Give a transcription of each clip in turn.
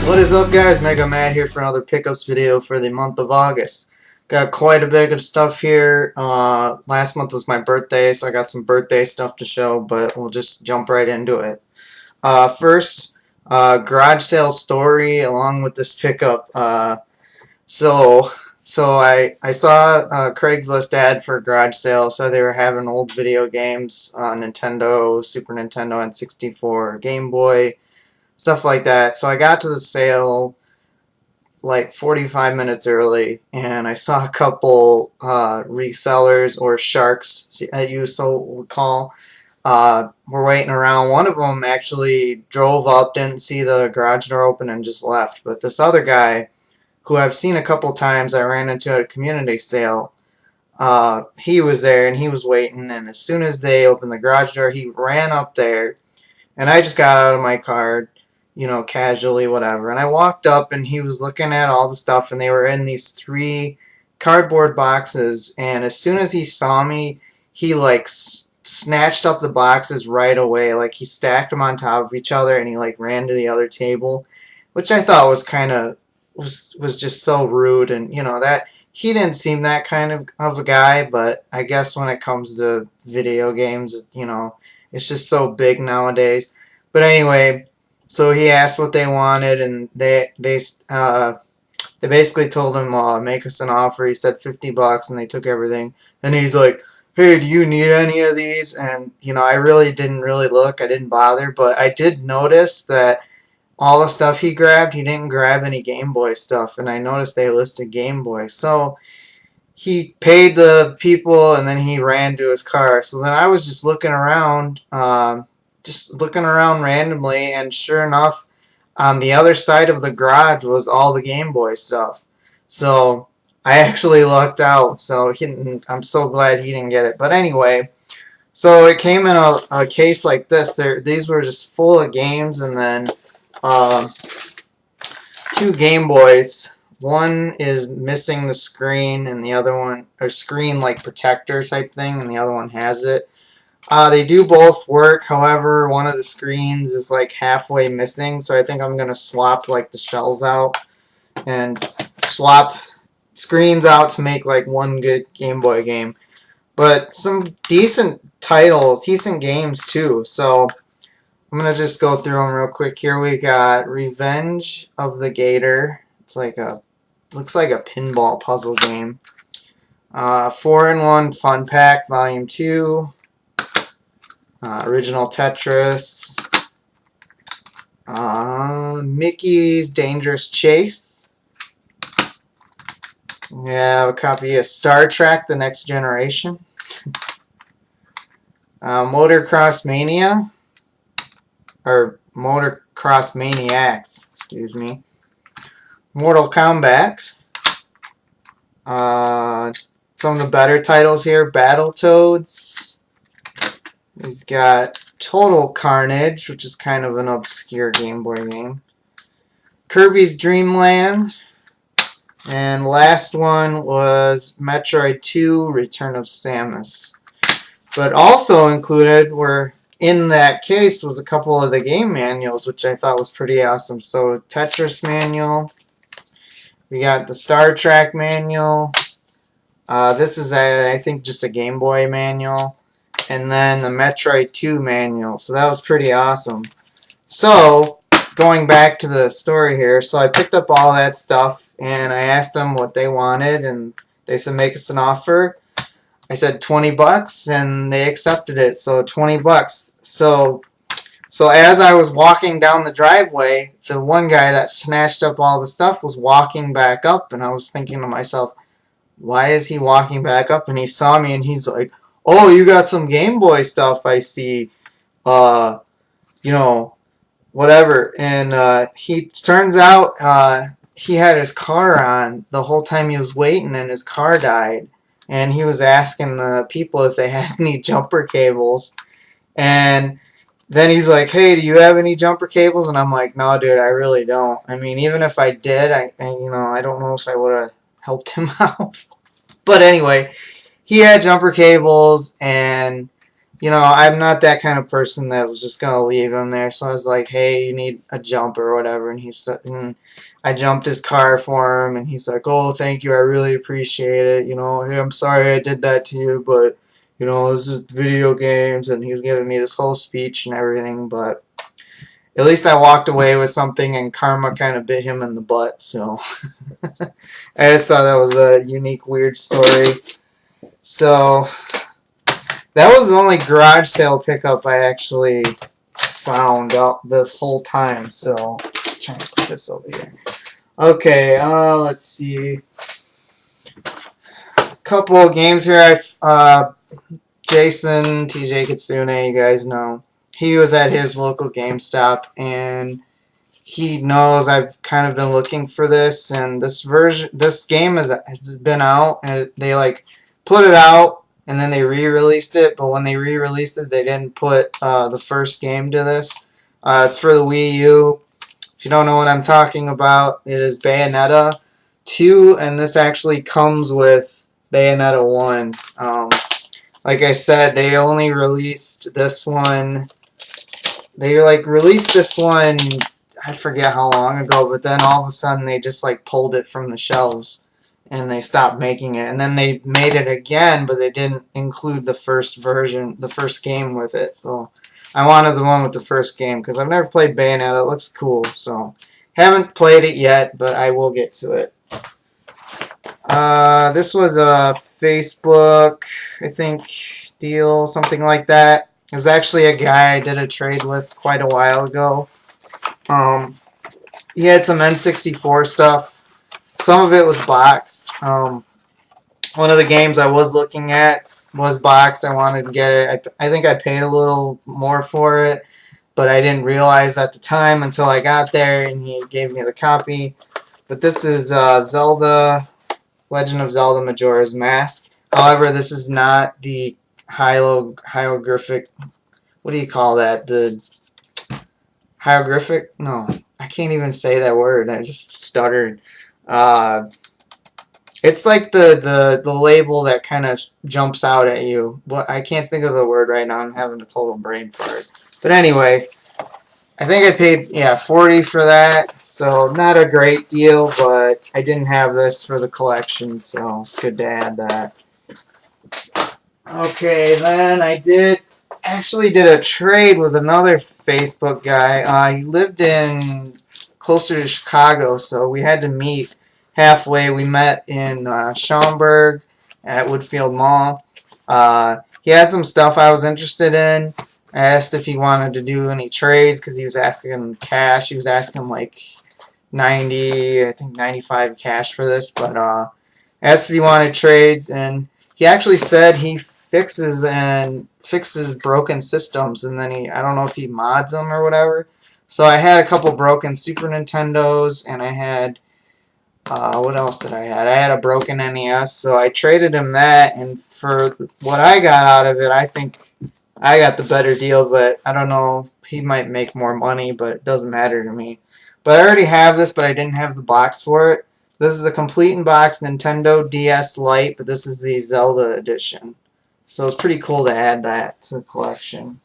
What is up, guys? Mega Mad here for another pickups video for the month of August. Got quite a bit of stuff here. Last month was my birthday, so I got some birthday stuff to show, but we'll just jump right into it. First, garage sale story along with this pickup. So I saw a Craigslist ad for a garage sale. So they were having old video games, Nintendo, Super Nintendo, and 64, Game Boy, stuff like that. So I got to the sale like 45 minutes early, and I saw a couple resellers or sharks, as you so would call, were waiting around. One of them actually drove up, didn't see the garage door open, and just left. But this other guy, who I've seen a couple times, I ran into at a community sale. He was there and he was waiting, and as soon as they opened the garage door, he ran up there, and I just got out of my car, you know, casually, whatever. And I walked up, and he was looking at all the stuff, and they were in these 3 cardboard boxes. And as soon as he saw me, he like snatched up the boxes right away. Like he stacked them on top of each other, and he like ran to the other table, which I thought was kind of was just so rude. And you know that he didn't seem that kind of a guy, but I guess when it comes to video games, you know, it's just so big nowadays. But anyway. So he asked what they wanted, and they basically told him, make us an offer. He said $50, and they took everything. And he's like, hey, do you need any of these? And you know, I really didn't look. I didn't bother, but I did notice that all the stuff he grabbed, he didn't grab any Game Boy stuff, and I noticed they listed Game Boy. So he paid the people, and then he ran to his car. So then I was just looking around. Randomly, and sure enough, on the other side of the garage was all the Game Boy stuff. So I actually lucked out. So I'm so glad he didn't get it. But anyway, so it came in a case like this. These were just full of games, and then 2 Game Boys. One is missing the screen, and the other one, or screen like protector type thing, and the other one has it. They do both work. However, one of the screens is like halfway missing, so I think I'm gonna swap like the shells out and swap screens out to make like one good Game Boy game. But some decent titles, decent games too. So I'm gonna just go through them real quick here. We got Revenge of the Gator. It's like looks like a pinball puzzle game. 4-in-1 Fun Pack Volume 2. Original Tetris, Mickey's Dangerous Chase. We have a copy of Star Trek: The Next Generation. Motocross Mania, or Motocross Maniacs, excuse me. Mortal Kombat. Some of the better titles here: Battletoads. We've got Total Carnage, which is kind of an obscure Game Boy game. Kirby's Dream Land. And last one was Metroid 2 Return of Samus. But also included in that case was a couple of the game manuals, which I thought was pretty awesome. So Tetris manual. We got the Star Trek manual. This is, I think, just a Game Boy manual. And then the Metroid 2 manual. So that was pretty awesome. So, going back to the story here, so I picked up all that stuff, and I asked them what they wanted, and they said make us an offer. I said $20, and they accepted it, so $20. So as I was walking down the driveway, the one guy that snatched up all the stuff was walking back up, and I was thinking to myself, why is he walking back up? And he saw me, and he's like, oh, you got some Game Boy stuff, I see. You know, whatever. And he turns out he had his car on the whole time he was waiting, and his car died. And he was asking the people if they had any jumper cables. And then he's like, hey, do you have any jumper cables? And I'm like, no, dude, I really don't. I mean, even if I did, I don't know if I would have helped him out. But anyway, he had jumper cables, and you know, I'm not that kind of person that was just gonna leave him there. So I was like, "Hey, you need a jump or whatever," and and I jumped his car for him, and he's like, "Oh, thank you, I really appreciate it. You know, hey, I'm sorry I did that to you, but you know, this is video games," and he was giving me this whole speech and everything, but at least I walked away with something, and karma kind of bit him in the butt. So I just thought that was a unique, weird story. So that was the only garage sale pickup I actually found out this whole time. So I'm trying to put this over here. Okay, let's see. A couple of games here. Jason TJ Kitsune, you guys know. He was at his local GameStop, and he knows I've kind of been looking for this, and this game has been out, and they like put it out, and then they re-released it. But when they re-released it, they didn't put the first game to this. It's for the Wii U. If you don't know what I'm talking about, it is Bayonetta 2, and this actually comes with Bayonetta 1. Like I said, they only released this one. They like released this one, I forget how long ago, but then all of a sudden they just like pulled it from the shelves and they stopped making it. And then they made it again, but they didn't include the first version, the first game with it. So I wanted the one with the first game because I've never played Bayonetta. It looks cool. So haven't played it yet, but I will get to it. This was a Facebook, I think, deal, something like that. It was actually a guy I did a trade with quite a while ago. He had some N64 stuff. Some of it was boxed. One of the games I was looking at was boxed. I wanted to get it. I think I paid a little more for it, but I didn't realize at the time until I got there and he gave me the copy. But this is Zelda, Legend of Zelda Majora's Mask. However, this is not the hieroglyphic. What do you call that? The hieroglyphic? No, I can't even say that word. I just stuttered. It's like the label that kind of jumps out at you. What I can't think of the word right now. I'm having a total brain fart. But anyway, I think I paid, yeah, $40 for that. So not a great deal, but I didn't have this for the collection, so it's good to add that. Okay, then I actually did a trade with another Facebook guy. He lived closer to Chicago, so we had to meet halfway. We met in Schaumburg at Woodfield Mall. He had some stuff I was interested in. I asked if he wanted to do any trades because he was asking cash. He was asking like 90, I think 95 cash for this, but asked if he wanted trades, and he actually said he fixes broken systems, and then I don't know if he mods them or whatever. So I had a couple broken Super Nintendos, and I had what else did I had? I had a broken NES, so I traded him that, and for what I got out of it, I think I got the better deal, but I don't know. He might make more money, but it doesn't matter to me. But I already have this, but I didn't have the box for it. This is a complete in box Nintendo DS Lite, but this is the Zelda edition. So it's pretty cool to add that to the collection.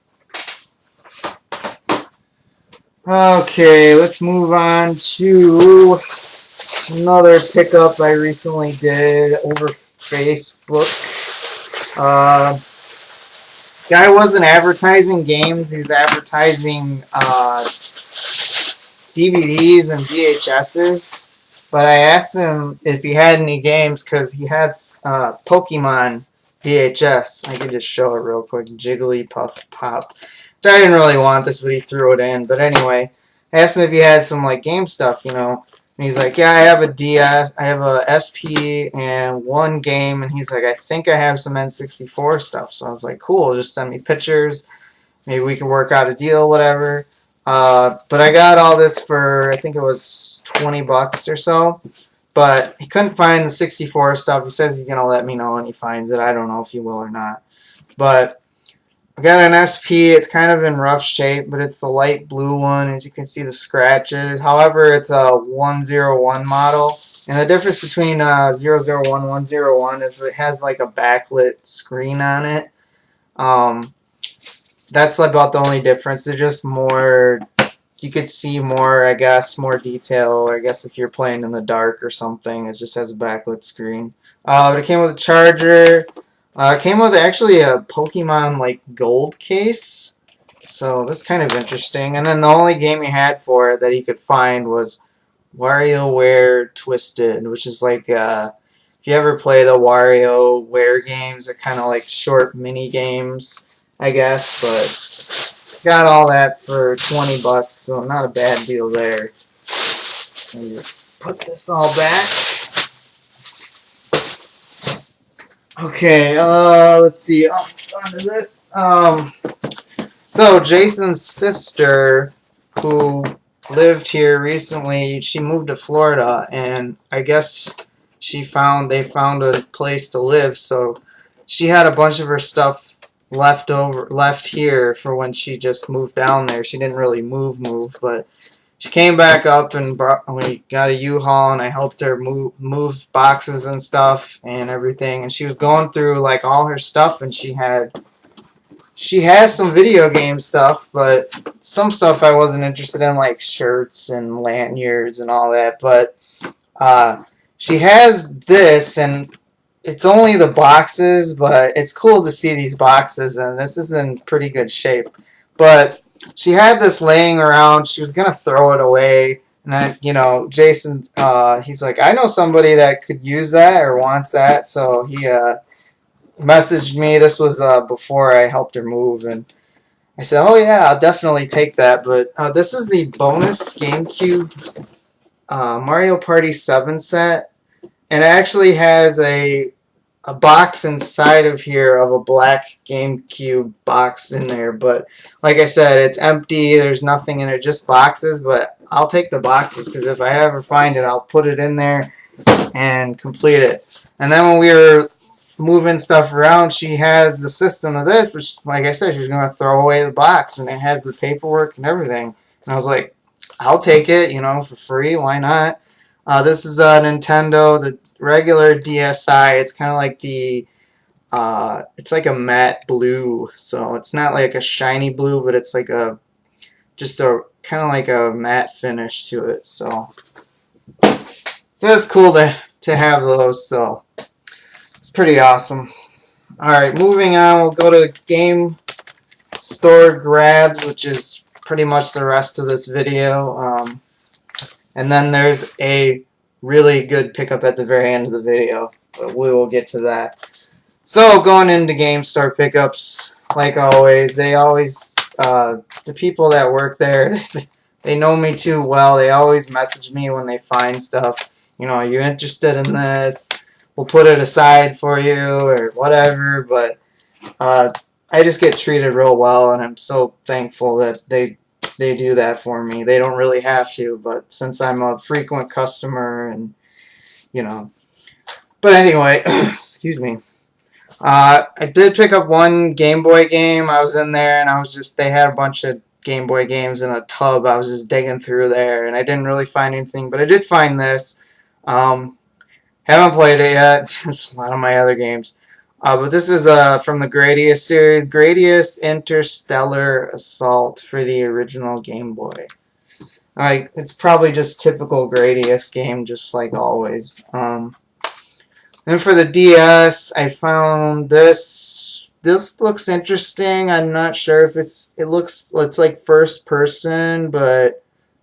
Okay, let's move on to another pickup I recently did over Facebook. Guy wasn't advertising games, he was advertising DVDs and VHSs. But I asked him if he had any games because he has Pokemon VHS. I can just show it real quick. Jigglypuff Pop. I didn't really want this, but he threw it in. But anyway, I asked him if he had some like game stuff, you know. And he's like, yeah, I have a DS, I have a SP and one game. And he's like, I think I have some N64 stuff. So I was like, cool, just send me pictures. Maybe we can work out a deal, whatever. But I got all this for, I think it was $20 or so. But he couldn't find the 64 stuff. He says he's going to let me know when he finds it. I don't know if he will or not. But I got an SP. It's kind of in rough shape, but it's the light blue one. As you can see, the scratches. However, it's a 101 model. And the difference between 001 and 101 is it has like a backlit screen on it. That's about the only difference. They're just more, you could see more, I guess, more detail, or I guess if you're playing in the dark or something, it just has a backlit screen. But it came with a charger. It came with actually a Pokemon like gold case, so that's kind of interesting. And then the only game he had for it that he could find was WarioWare Twisted, which is like if you ever play the WarioWare games, they're kind of like short mini games, I guess, but got all that for 20 bucks, so not a bad deal there. Let me just put this all back. Okay, let's see. Oh, onto this. So Jason's sister, who lived here recently, she moved to Florida, and I guess they found a place to live, so she had a bunch of her stuff left here for when she just moved down there. She didn't really move, but she came back up and we got a U-Haul, and I helped her move boxes and stuff and everything, and she was going through like all her stuff, and she has some video game stuff, but some stuff I wasn't interested in, like shirts and lanyards and all that, but she has this, and it's only the boxes, but it's cool to see these boxes, and this is in pretty good shape. But she had this laying around. She was going to throw it away, and Jason, he's like, I know somebody that could use that or wants that, so he messaged me. This was before I helped her move, and I said, oh yeah, I'll definitely take that. But this is the bonus GameCube Mario Party 7 set, and it actually has a box inside of here of a black GameCube box in there, but like I said, it's empty. There's nothing in it, just boxes, but I'll take the boxes because if I ever find it, I'll put it in there and complete it. And then when we were moving stuff around, she has the system of this, which, like I said, she was going to throw away the box, and it has the paperwork and everything. And I was like, I'll take it, for free. Why not? This is a Nintendo, the regular DSi. It's kind of like it's like a matte blue. So it's not like a shiny blue, but it's like just a kind of like a matte finish to it. So it's cool to have those. So it's pretty awesome. Alright, moving on, we'll go to Game Store Grabs, which is pretty much the rest of this video. And then there's a really good pickup at the very end of the video, but we will get to that. So going into Game Store pickups, like always, the people that work there, they know me too well. They always message me when they find stuff. Are you interested in this? We'll put it aside for you or whatever, but I just get treated real well, and I'm so thankful that they do that for me. They don't really have to, but since I'm a frequent customer and, But anyway, excuse me. I did pick up one Game Boy game. I was in there, and they had a bunch of Game Boy games in a tub. I was just digging through there, and I didn't really find anything, but I did find this. Haven't played it yet. Just a lot of my other games. But this is from the Gradius series, Gradius Interstellar Assault for the original Game Boy. It's probably just typical Gradius game, just like always. Then for the DS, I found this. This looks interesting. I'm not sure if it's like first person, but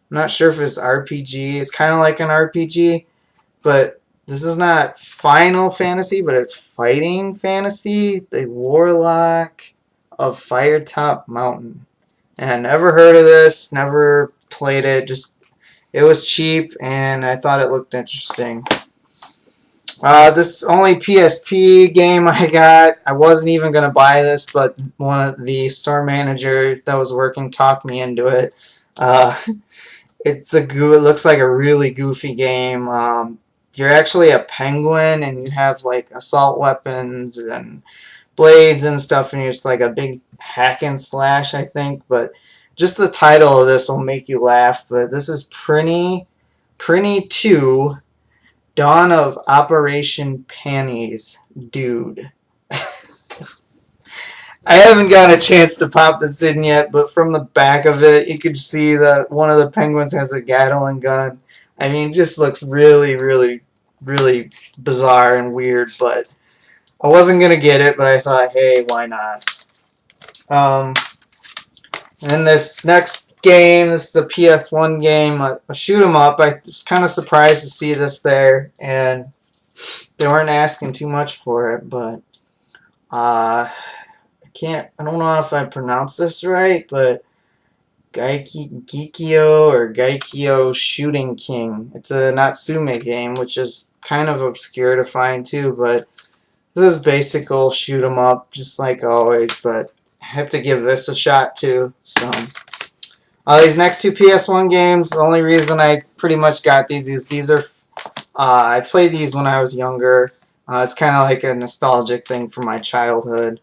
I'm not sure if it's RPG. It's kind of like an RPG, but this is not Final Fantasy, but it's Fighting Fantasy, the Warlock of Firetop Mountain. And I never heard of this, never played it, it was cheap, and I thought it looked interesting. This only PSP game I got. I wasn't even going to buy this, but one of the store manager that was working talked me into it. It looks like a really goofy game. You're actually a penguin, and you have like assault weapons and blades and stuff, and you're just like a big hack and slash, I think. But just the title of this will make you laugh. But this is Prinny 2, Dawn of Operation Panties, dude. I haven't got a chance to pop this in yet, but from the back of it, you could see that one of the penguins has a Gatling gun. I mean, it just looks really, really, really bizarre and weird, but I wasn't going to get it, but I thought, hey, why not? And this next game, this is the PS1 game, a shoot 'em up. I was kind of surprised to see this there, and they weren't asking too much for it, but I don't know if I pronounced this right, but Gaikyo Shooting King. It's a Natsume game, which is kind of obscure to find too, but this is basic old shoot 'em up, just like always, but I have to give this a shot too. So these next two PS1 games, the only reason I pretty much got these is these are I played these when I was younger. It's kind of like a nostalgic thing from my childhood.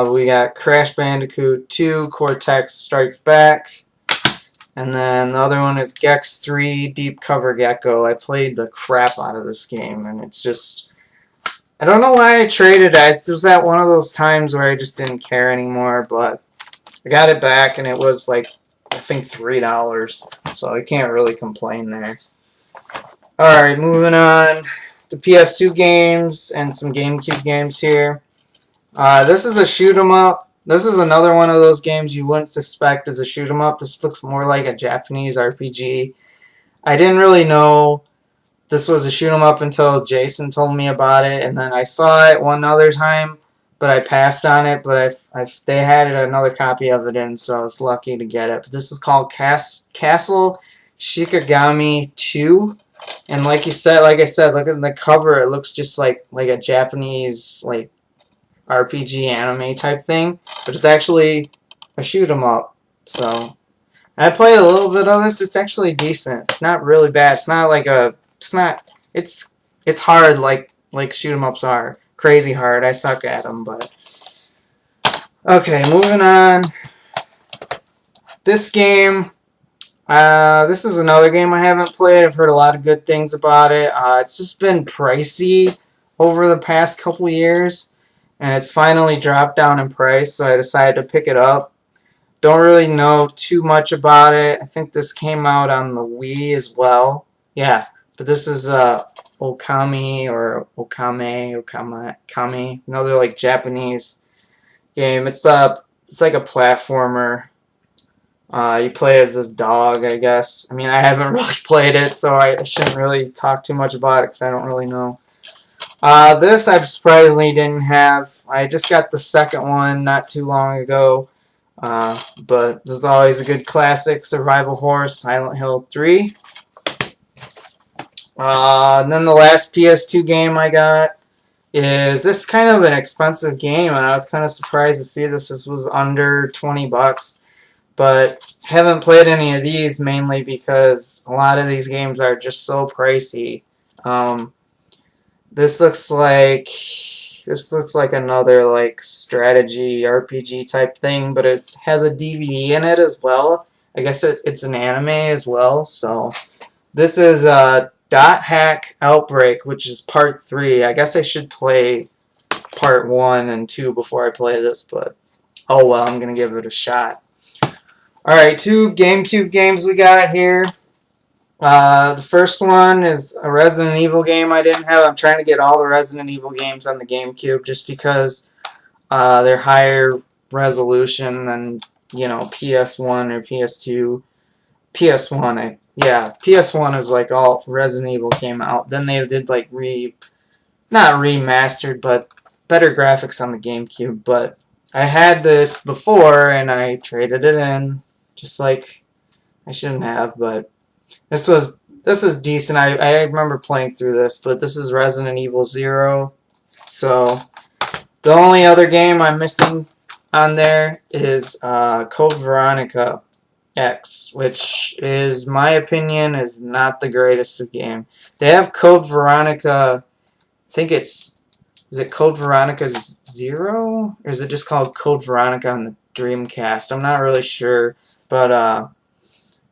We got Crash Bandicoot 2, Cortex Strikes Back, and then the other one is Gex 3, Deep Cover Gecko. I played the crap out of this game, and it's just... I don't know why I traded it. It was at one of those times where I just didn't care anymore, but I got it back, and it was like, I think $3, so I can't really complain there. Alright, moving on to PS2 games and some GameCube games here. This is a shoot 'em up. This is another one of those games you wouldn't suspect as a shoot 'em up. This looks more like a Japanese RPG. I didn't really know this was a shoot 'em up until Jason told me about it, and then I saw it one other time, but I passed on it. But they had another copy of it in, so I was lucky to get it. But this is called Castle Shikigami 2. And like I said, look at the cover. It looks just like a Japanese like RPG anime type thing, but it's actually a shoot 'em up. So I played a little bit of this. It's actually decent. It's not really bad. It's not like a. It's not. It's hard like shoot 'em ups are. Crazy hard. I suck at them, but okay. Moving on. This game. This is another game I haven't played. I've heard a lot of good things about it. It's just been pricey over the past couple years, and it's finally dropped down in price, so I decided to pick it up. Don't really know too much about it. I think this came out on the Wii as well. Yeah, but this is Okami or Okami, another like Japanese game. It's like a platformer. You play as this dog, I guess. I mean, I haven't really played it, so I shouldn't really talk too much about it because I don't really know. This I surprisingly didn't have. I just got the second one not too long ago. But this is always a good classic survival horror, Silent Hill 3. And then the last PS2 game I got is this kind of an expensive game, and I was kind of surprised to see this. This was under $20. But haven't played any of these mainly because a lot of these games are just so pricey. This looks like another like strategy RPG type thing, but it has a DVD in it as well. I guess it's an anime as well. So this is Dot Hack Outbreak, which is part 3. I guess I should play part 1 and 2 before I play this, but oh well, I'm gonna give it a shot. Alright, 2 GameCube games we got here. The first one is a Resident Evil game I didn't have. I'm trying to get all the Resident Evil games on the GameCube just because they're higher resolution than, you know, PS1 or PS2. PS1, PS1 is like all Resident Evil came out. Then they did like not remastered, but better graphics on the GameCube. But I had this before and I traded it in. Just like I shouldn't have, but this is decent. I remember playing through this, but this is Resident Evil 0. So the only other game I'm missing on there is Code Veronica X, which is my opinion is not the greatest of game. They have Code Veronica. I think is it Code Veronica 0, or is it just called Code Veronica on the Dreamcast? I'm not really sure. But,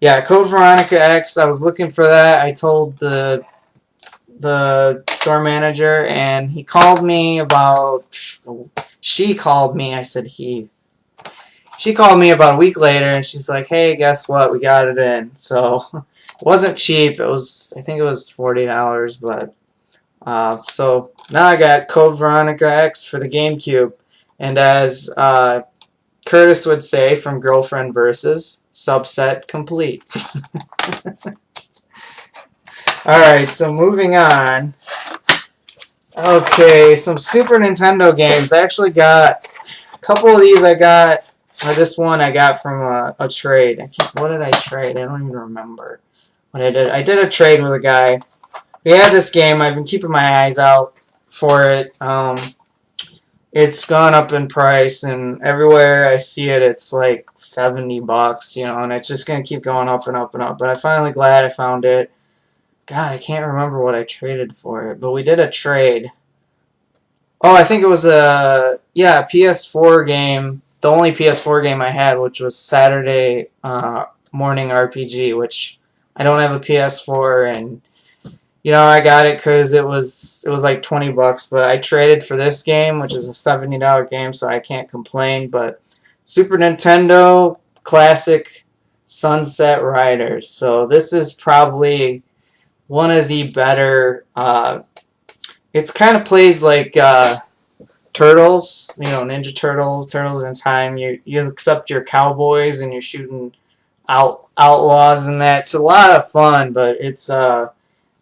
yeah, Code Veronica X, I was looking for that. I told the store manager, and he called me about she called me. I said he. She called me about a week later, and she's like, "Hey, guess what? We got it in." So it wasn't cheap. It was, I think it was $40, but so now I got Code Veronica X for the GameCube, and as Curtis would say from Girlfriend Versus, subset complete. Alright, so moving on. Okay, some Super Nintendo games. I actually got a couple of these or this one I got from a trade. What did I trade? I don't even remember what I did. I did a trade with a guy. We had this game. I've been keeping my eyes out for it. It's gone up in price, and everywhere I see it, it's like $70, and it's just gonna keep going up and up and up. But I'm finally glad I found it. God, I can't remember what I traded for it, but we did a trade. Oh, I think it was a PS4 game. The only PS4 game I had, which was Saturday Morning RPG, which I don't have a PS4, and I got it because it was like $20, but I traded for this game, which is a $70 game, so I can't complain. But Super Nintendo classic Sunset Riders. So this is probably one of the better. It kind of plays like Turtles, Ninja Turtles, Turtles in Time. You accept your cowboys and you're shooting outlaws and that. It's a lot of fun, but it's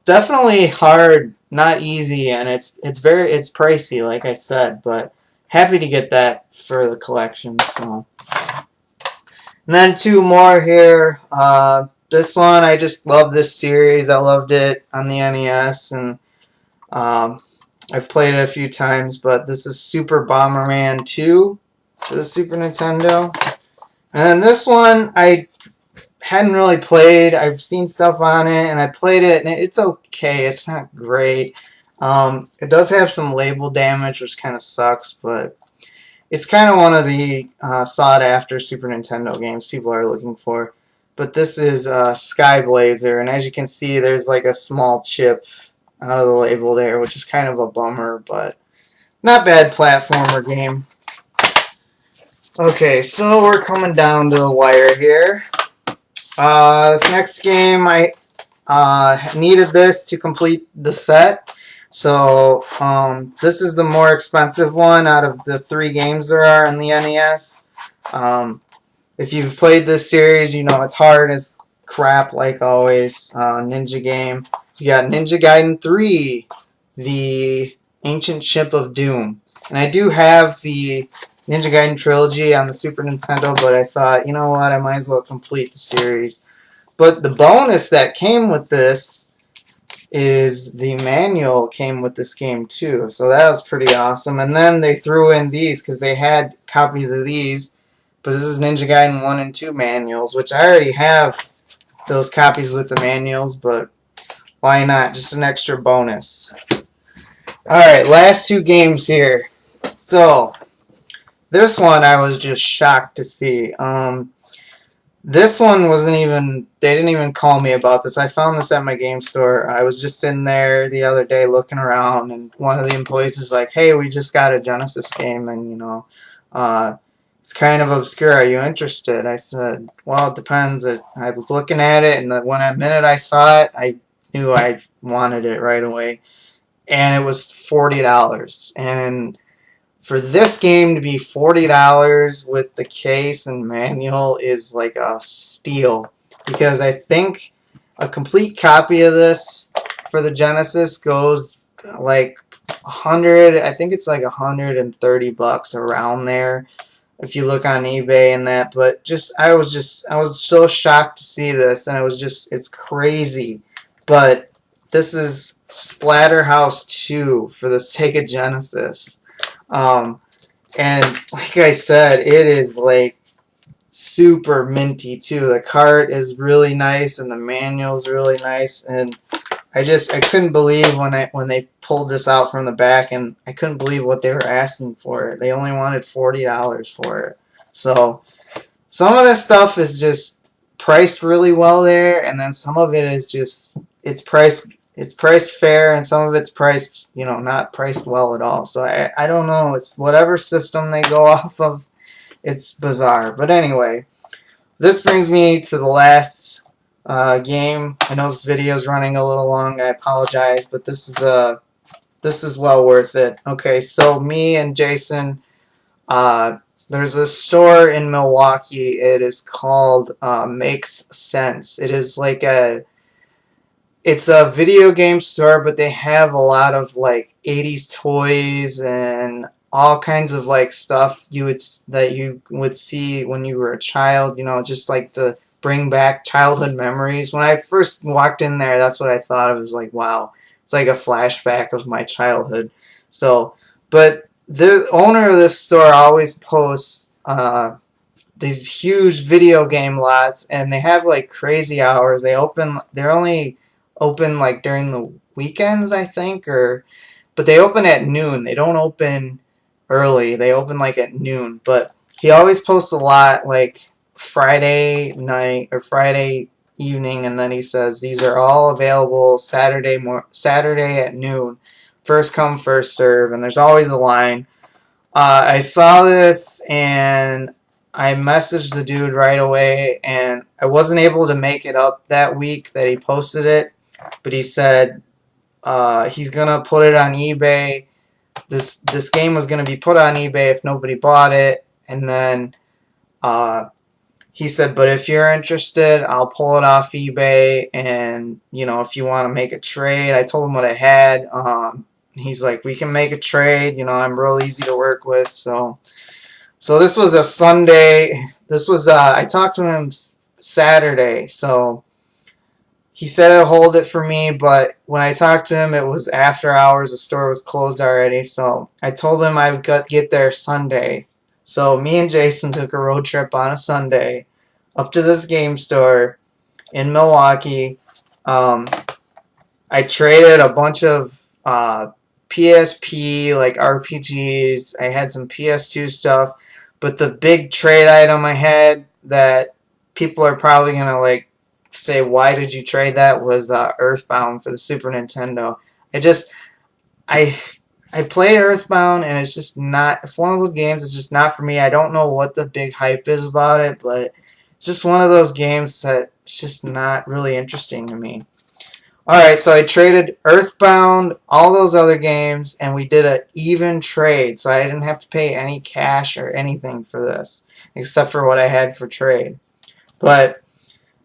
definitely hard, not easy, and it's pricey, like I said, but happy to get that for the collection. So, and then two more here. This one, I just love this series. I loved it on the NES, and I've played it a few times, but this is Super Bomberman 2 for the Super Nintendo. And then this one, I hadn't really played. I've seen stuff on it, and I played it, and it's okay. It's not great. It does have some label damage, which kind of sucks, but it's kind of one of the sought-after Super Nintendo games people are looking for. But this is Sky Blazer, and as you can see, there's like a small chip out of the label there, which is kind of a bummer, but not bad platformer game. Okay, so we're coming down to the wire here. This next game, I needed this to complete the set. So this is the more expensive one out of the 3 games there are in the NES. If you've played this series, you know it's hard as crap, like always. Ninja game. You got Ninja Gaiden 3, the Ancient Ship of Doom. And I do have the Ninja Gaiden trilogy on the Super Nintendo, but I thought, you know what, I might as well complete the series. But the bonus that came with this is the manual came with this game too, so that was pretty awesome. And then they threw in these because they had copies of these, but this is Ninja Gaiden 1 and 2 manuals, which I already have those copies with the manuals, but why not? Just an extra bonus. Alright, last 2 games here. So, this one I was just shocked to see. This one wasn't even, they didn't even call me about this. I found this at my game store. I was just in there the other day looking around, and one of the employees is like, hey, we just got a Genesis game, and it's kind of obscure. Are you interested? I said, well, it depends. I was looking at it, and the minute I saw it, I knew I wanted it right away. And it was $40. And for this game to be $40 with the case and manual is like a steal, because I think a complete copy of this for the Genesis goes like 100. I think it's like $130 around there if you look on eBay and that. But I was so shocked to see this, and it's crazy. But this is Splatterhouse 2 for the Sega Genesis. And like I said, it is like super minty too. The cart is really nice, and the manual is really nice, and I couldn't believe when they pulled this out from the back, and I couldn't believe what they were asking for it. They only wanted $40 for it. So some of this stuff is just priced really well there, and then some of it is just it's priced it's priced fair, and some of it's priced, not priced well at all. So I don't know. It's whatever system they go off of. It's bizarre. But anyway, this brings me to the last game. I know this video is running a little long. I apologize, but this is well worth it. Okay, so me and Jason, there's a store in Milwaukee. It is called Makes Sense. It's a video game store, but they have a lot of like 80s toys and all kinds of like stuff that you would see when you were a child, just like to bring back childhood memories. When I first walked in there, that's what I thought of. It was like, wow, it's like a flashback of my childhood. So, but the owner of this store always posts these huge video game lots, and they have like crazy hours. They're only open like during the weekends, I think, but they open at noon. They don't open early. They open like at noon. But he always posts a lot like Friday night or Friday evening, and then he says these are all available Saturday at noon. First come, first serve, and there's always a line. I saw this and I messaged the dude right away, and I wasn't able to make it up that week that he posted it, but he said he's gonna put it on eBay. This game was gonna be put on eBay if nobody bought it, and then he said, but if you're interested, I'll pull it off eBay, and if you want to make a trade. I told him what I had. He's like, we can make a trade. I'm real easy to work with. So this was a Sunday. I talked to him Saturday. So he said he'll hold it for me, but when I talked to him, it was after hours. The store was closed already. So I told him I would get there Sunday. So me and Jason took a road trip on a Sunday up to this game store in Milwaukee. I traded a bunch of PSP, like RPGs. I had some PS2 stuff, but the big trade item I had that people are probably gonna like say, why did you trade that, was Earthbound for the Super Nintendo. I played Earthbound, and it's just not. It's one of those games. It's just not for me. I don't know what the big hype is about it, but it's just one of those games that it's just not really interesting to me. Alright, so I traded Earthbound, all those other games, and we did an even trade, so I didn't have to pay any cash or anything for this, except for what I had for trade. But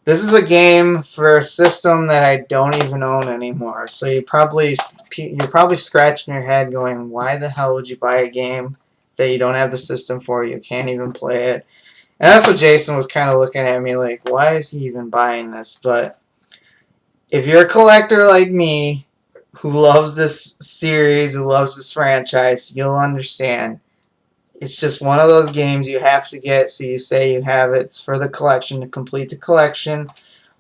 this is a game for a system that I don't even own anymore, so you're probably scratching your head going, why the hell would you buy a game that you don't have the system for, you can't even play it? And that's what Jason was kind of looking at me like, why is he even buying this? But if you're a collector like me, who loves this series, who loves this franchise, you'll understand. It's just one of those games you have to get, so you say you have it. It's for the collection, to complete the collection.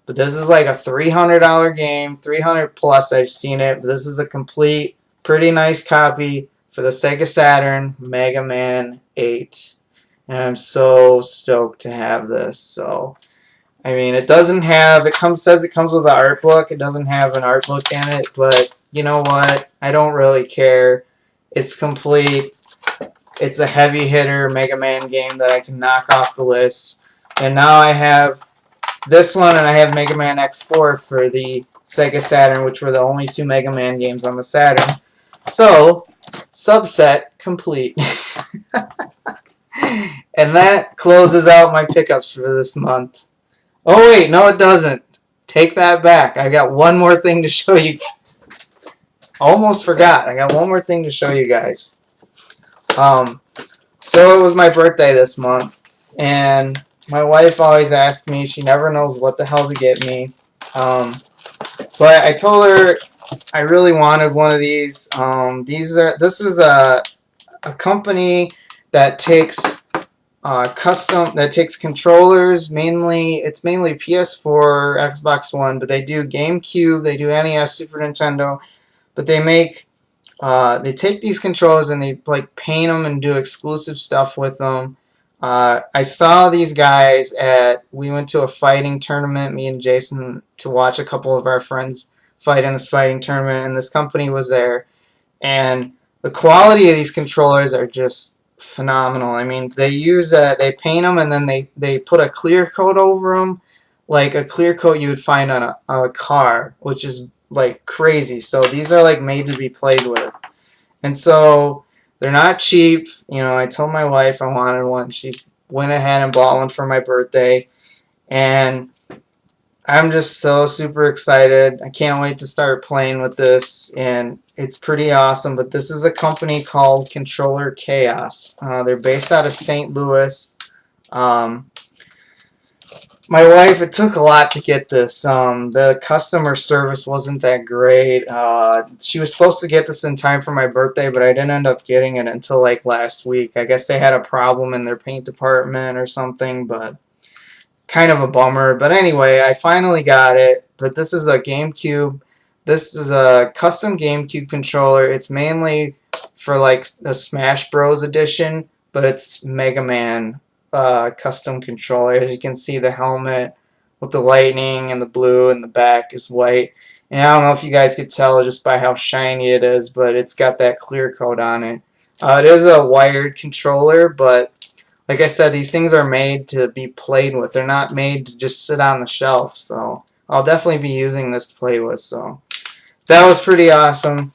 But this is like a $300 game, 300 plus, I've seen it. But this is a complete, pretty nice copy for the Sega Saturn Mega Man 8. And I'm so stoked to have this. So, I mean, says it comes with an art book. It doesn't have an art book in it, but you know what? I don't really care. It's complete. It's a heavy hitter Mega Man game that I can knock off the list. And now I have this one, and I have Mega Man X4 for the Sega Saturn, which were the only two Mega Man games on the Saturn. So, subset complete. And that closes out my pickups for this month. Oh wait, no it doesn't. Take that back. I got one more thing to show you. Almost forgot. I got one more thing to show you guys. So it was my birthday this month, and my wife always asks me, she never knows what the hell to get me. But I told her I really wanted one of these. This is a company that takes controllers, it's mainly PS4, Xbox One, but they do GameCube, they do NES, Super Nintendo, but they take these controllers and they like paint them and do exclusive stuff with them. I saw these guys we went to a fighting tournament, me and Jason, to watch a couple of our friends fight in this fighting tournament, and this company was there. And the quality of these controllers are just phenomenal. I mean, they paint them and then they put a clear coat over them, like a clear coat you would find on a car, which is like crazy. So these are like made to be played with. And so they're not cheap. You know, I told my wife I wanted one. She went ahead and bought one for my birthday. And I'm just so super excited. I can't wait to start playing with this, and it's pretty awesome. But this is a company called Controller Chaos. They're based out of St. Louis. My wife, it took a lot to get this. The customer service wasn't that great. She was supposed to get this in time for my birthday, but I didn't end up getting it until like last week. I guess they had a problem in their paint department or something, but kind of a bummer. But anyway, I finally got it. But this is a GameCube. This is a custom GameCube controller. It's mainly for like the Smash Bros. Edition, but it's Mega Man custom controller. As you can see, the helmet with the lightning and the blue and the back is white. And I don't know if you guys could tell just by how shiny it is, but it's got that clear coat on it. It is a wired controller, but like I said, these things are made to be played with. They're not made to just sit on the shelf. So I'll definitely be using this to play with. So that was pretty awesome.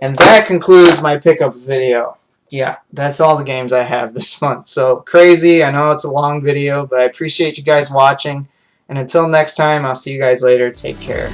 And that concludes my pickups video. Yeah, that's all the games I have this month. So crazy. I know it's a long video, but I appreciate you guys watching. And until next time, I'll see you guys later. Take care.